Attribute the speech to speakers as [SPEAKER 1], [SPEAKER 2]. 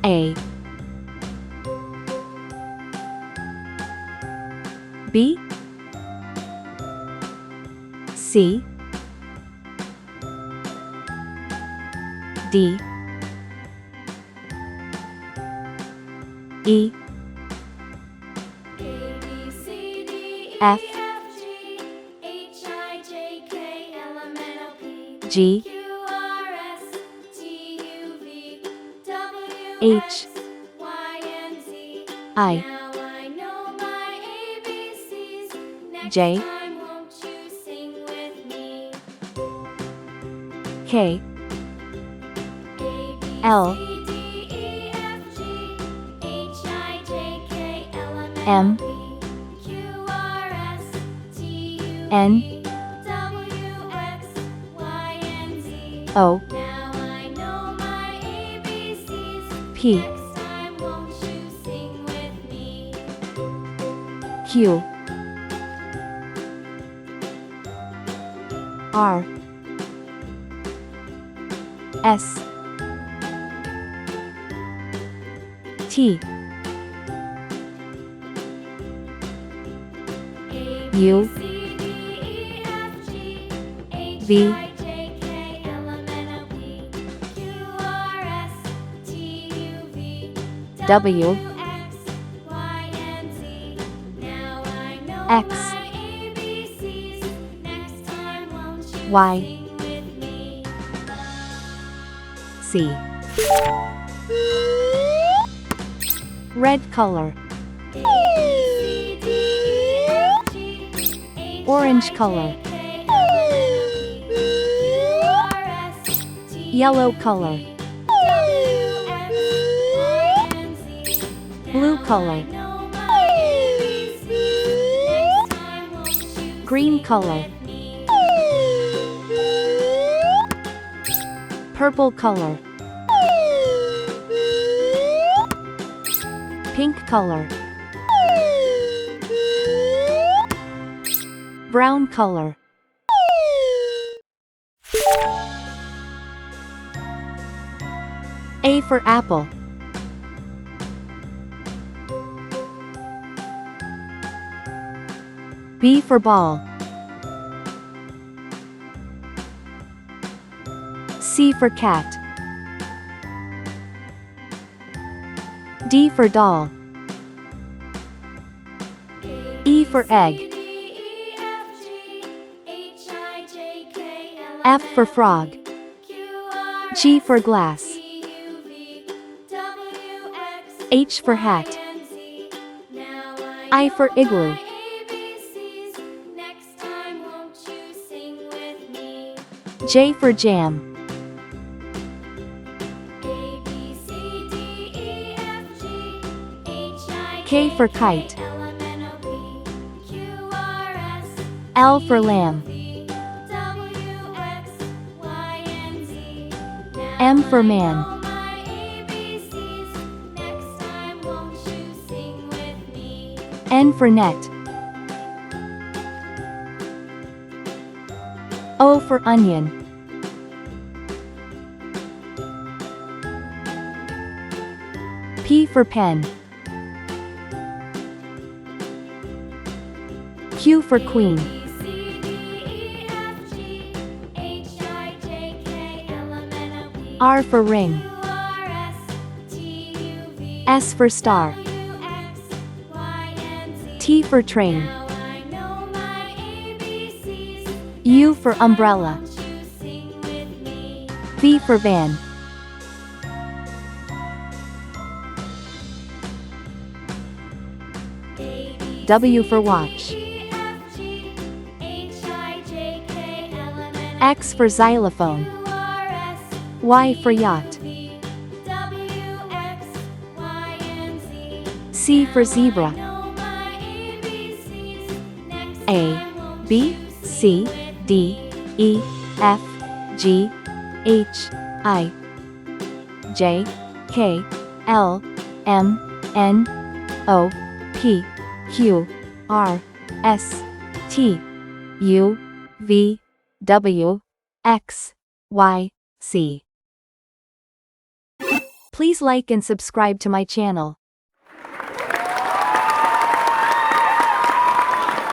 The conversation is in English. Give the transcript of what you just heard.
[SPEAKER 1] A, B, C, D, E, F, G, H, I, J, K, L, M, N, O, P, Q, R, S, T, U, V, W, X, Y, C. Red color, orange color, yellow color, blue color, green color, purple color, pink color, brown color. A for apple, B for ball, C for cat, D for doll, E for egg, F for frog, G for glass, H for hat, I for igloo, J for jam, K for kite, L for lamb, M for man, N for net, O for onion, P for pen, Q for queen, R for ring, S for star, T for train, U for umbrella, V for van, W for watch, X for xylophone, Y for yacht, C for zebra, A, B, C, D, E, F, G, H, I, J, K, L, M, N, O, P, Q, R, S, T, U, V, W, X, Y, Z. Please like and subscribe to my channel.